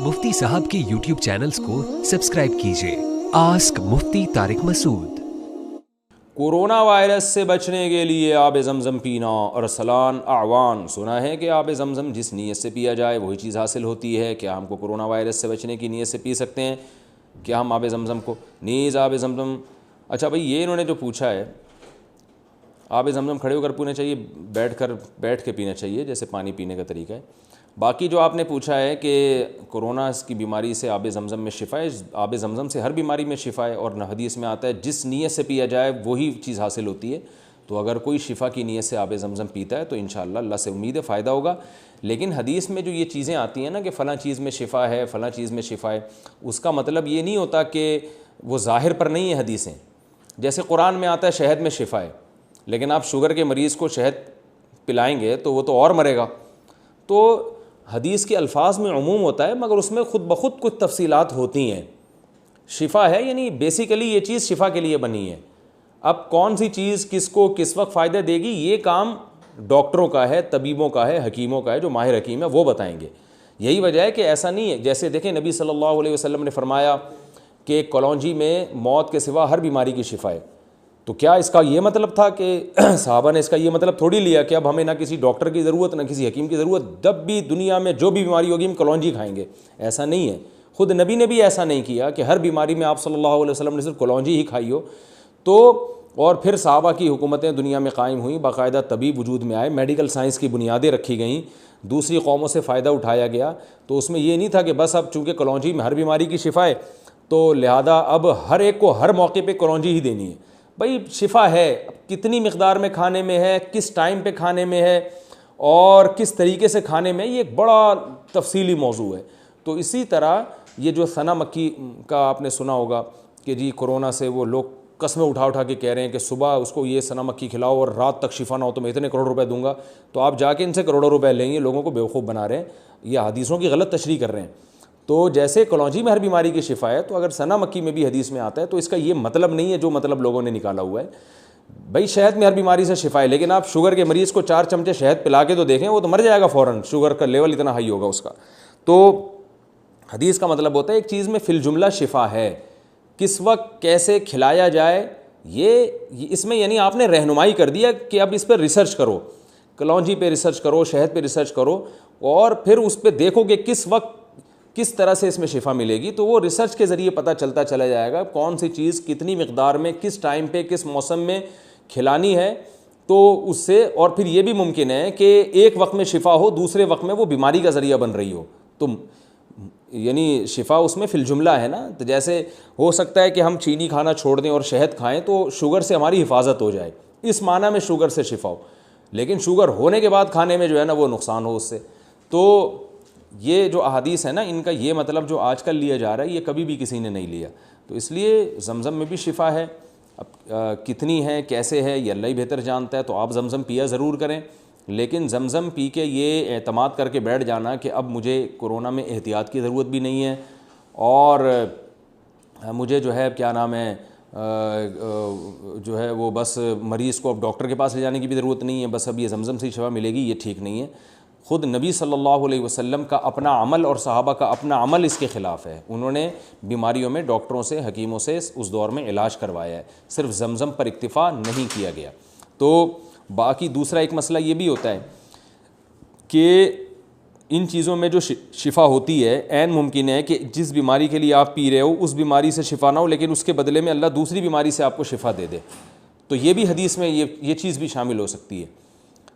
मुफ्ती साहब के YouTube channels को सब्सक्राइब कीजिए। आस्क मुफ्ती तारिक मसूद। कोरोना वायरस से बचने के लिए आब ज़मज़म पीना और सलान आवान। सुना है कि आब ज़मज़म जिस नीयत से पिया जाए वही चीज़ हासिल होती है। क्या हमको कोरोना वायरस से बचने की नीयत से पी सकते हैं? क्या हम आब ज़मज़म को नीज़ आब ज़मज़म? अच्छा भाई, ये इन्होंने जो पूछा है, आब ज़मज़म खड़े होकर पीना चाहिए, बैठ के पीना चाहिए, जैसे पानी पीने का तरीका है। बाकी जो आपने पूछा है कि कोरोना की बीमारी से आब ज़मज़म में शिफा है, आब ज़मज़म से हर बीमारी में शिफा है और हदीस में आता है जिस नीयत से पिया जाए वही चीज़ हासिल होती है। तो अगर कोई शिफा की नीयत से आब ज़मज़म पीता है तो इंशाअल्लाह अल्लाह से उम्मीद है फ़ायदा होगा। लेकिन हदीस में जो ये चीज़ें आती हैं ना कि फ़लाँ चीज़ में शिफा है, फ़लाँ चीज़ में शिफा है, उसका मतलब ये नहीं होता कि वो ज़ाहिर पर नहीं है हदीसें। जैसे कुरान में आता है शहद में शिफा है, लेकिन आप शुगर के मरीज़ को शहद पिलाएंगे तो वो तो और मरेगा। तो हदीस के अल्फाज में उमूम होता है, मगर उसमें ख़ुद ब खुद कुछ तफसीलात होती हैं। शिफा है यानी बेसिकली ये चीज़ शिफा के लिए बनी है। अब कौन सी चीज़ किसको किस वक्त फ़ायदा देगी, ये काम डॉक्टरों का है, तबीबों का है, हकीमों का है, जो माहिर हकीम है वो बताएंगे। यही वजह है कि ऐसा नहीं है। जैसे देखें, नबी सल्लल्लाहु अलैहि वसल्लम ने फरमाया कि कलौंजी में मौत के सिवा हर बीमारी की शिफा है। तो क्या इसका ये मतलब था कि साहबा ने इसका ये मतलब थोड़ी लिया कि अब हमें ना किसी डॉक्टर की ज़रूरत ना किसी हकीम की ज़रूरत, जब भी दुनिया में जो भी बीमारी होगी हम कलौंजी खाएंगे? ऐसा नहीं है। ख़ुद नबी ने भी ऐसा नहीं किया कि हर बीमारी में आप सल्लल्लाहु अलैहि वसल्लम ने सिर्फ कलौंजी ही खाई हो। तो और फिर साहबा की हुकूमतें दुनिया में कायम हुई, बाकायदा तबीब वजूद में आए, मेडिकल साइंस की बुनियादें रखी गईं, दूसरी कौमों से फ़ायदा उठाया गया। तो उसमें ये नहीं था कि बस अब चूँकि कलौंजी में हर बीमारी की शिफा है तो लिहाजा अब हर एक को हर मौके पर कलौंजी ही देनी है। भाई शिफा है, कितनी मिक़दार में खाने में है, किस टाइम पे खाने में है और किस तरीके से खाने में, ये एक बड़ा तफसीली मौजू है। तो इसी तरह ये जो सना मक्की का आपने सुना होगा कि जी कोरोना से वो लोग कस्में उठा उठा के कह रहे हैं कि सुबह उसको ये सना मक्की खिलाओ और रात तक शिफा ना हो तो मैं इतने करोड़ रुपए दूंगा। तो आप जाके इनसे करोड़ों रुपए लेंगे, लोगों को बेवकूफ़ बना रहे हैं, ये हदीसों की गलत तशरीह कर रहे हैं। तो जैसे कलौंजी में हर बीमारी की शिफा है, तो अगर सना मक्की में भी हदीस में आता है तो इसका ये मतलब नहीं है जो मतलब लोगों ने निकाला हुआ है। भाई शहद में हर बीमारी से शिफा है, लेकिन आप शुगर के मरीज़ को 4 चमचे शहद पिला के तो देखें, वो तो मर जाएगा फ़ौरन, शुगर का लेवल इतना हाई होगा उसका। तो हदीस का मतलब होता है एक चीज़ में फिल जुमला शिफा है, किस वक्त कैसे खिलाया जाए ये इसमें यानी आपने रहनुमाई कर दिया कि अब इस पर रिसर्च करो, कलौंजी पे रिसर्च करो, शहद पे रिसर्च करो और फिर उस पर देखो कि किस वक्त किस तरह से इसमें शिफा मिलेगी। तो वो रिसर्च के ज़रिए पता चलता चला जाएगा कौन सी चीज़ कितनी मिक़दार में किस टाइम पे किस मौसम में खिलानी है। तो उससे और फिर ये भी मुमकिन है कि एक वक्त में शिफा हो, दूसरे वक्त में वो बीमारी का ज़रिया बन रही हो। तो यानी शिफा उसमें फिल जुमला है ना। तो जैसे हो सकता है कि हम चीनी खाना छोड़ दें और शहद खाएँ तो शुगर से हमारी हिफाजत हो जाए, इस माना में शुगर से शिफा हो, लेकिन शुगर होने के बाद खाने में जो है ना वो नुकसान हो उससे। तो ये जो अहादीस है ना, इनका ये मतलब जो आजकल लिया जा रहा है ये कभी भी किसी ने नहीं लिया। तो इसलिए ज़मज़म में भी शिफा है। अब कितनी है कैसे है ये अल्लाह ही बेहतर जानता है। तो आप ज़मज़म पिया ज़रूर करें, लेकिन ज़मज़म पी के ये एतमाद करके बैठ जाना कि अब मुझे कोरोना में एहतियात की ज़रूरत भी नहीं है और मुझे जो है क्या नाम है जो है वो बस मरीज़ को अब डॉक्टर के पास ले जाने की भी ज़रूरत नहीं है, बस अब ये ज़मज़म से शिफा मिलेगी, ये ठीक नहीं है। ख़ुद नबी सल्लल्लाहु अलैहि वसल्लम का अपना अमल और सहाबा का अपना अमल इसके ख़िलाफ़ है। उन्होंने बीमारियों में डॉक्टरों से हकीमों से उस दौर में इलाज करवाया है, सिर्फ ज़मज़म पर इक्तिफ़ा नहीं किया गया। तो बाकी दूसरा एक मसला ये भी होता है कि इन चीज़ों में जो शिफा होती है, ऐन मुमकिन है कि जिस बीमारी के लिए आप पी रहे हो उस बीमारी से शिफा ना हो, लेकिन उसके बदले में अल्लाह दूसरी बीमारी से आपको शिफा दे दे। तो ये भी हदीस में ये चीज़ भी शामिल हो सकती है,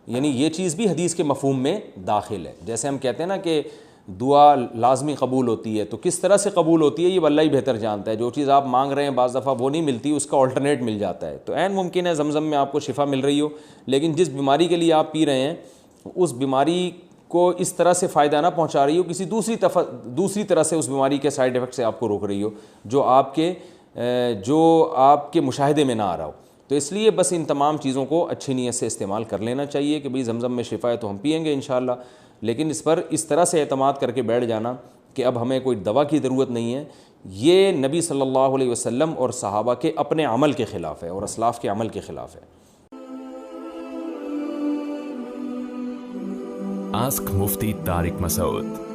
यानी ये चीज़ भी हदीस के मफ़हूम में दाखिल है। जैसे हम कहते हैं ना कि दुआ लाजमी कबूल होती है, तो किस तरह से कबूल होती है ये अल्लाह ही बेहतर जानता है। जो चीज़ आप मांग रहे हैं बाज़ दफ़ा वो नहीं मिलती, उसका अल्टरनेट मिल जाता है। तो ऐन मुमकिन है ज़मज़म में आपको शिफा मिल रही हो, लेकिन जिस बीमारी के लिए आप पी रहे हैं उस बीमारी को इस तरह से फ़ायदा ना पहुँचा रही हो, किसी दूसरी तरह से उस बीमारी के साइड इफ़ेक्ट से आपको रोक रही हो जो आपके मुशाहिदे में ना आ रहा हो। तो इसलिए बस इन तमाम चीज़ों को अच्छी नीयत से इस्तेमाल कर लेना चाहिए कि भाई ज़मज़म में शिफा है तो हम पिएंगे इंशाअल्लाह, लेकिन इस पर इस तरह से एतमाद करके बैठ जाना कि अब हमें कोई दवा की ज़रूरत नहीं है, ये नबी सल्लल्लाहु अलैहि वसल्लम और सहाबा के अपने अमल के ख़िलाफ़ है और असलाफ़ के अमल के ख़िलाफ़ है। आस्क मुफ्ती तारिक मसूद।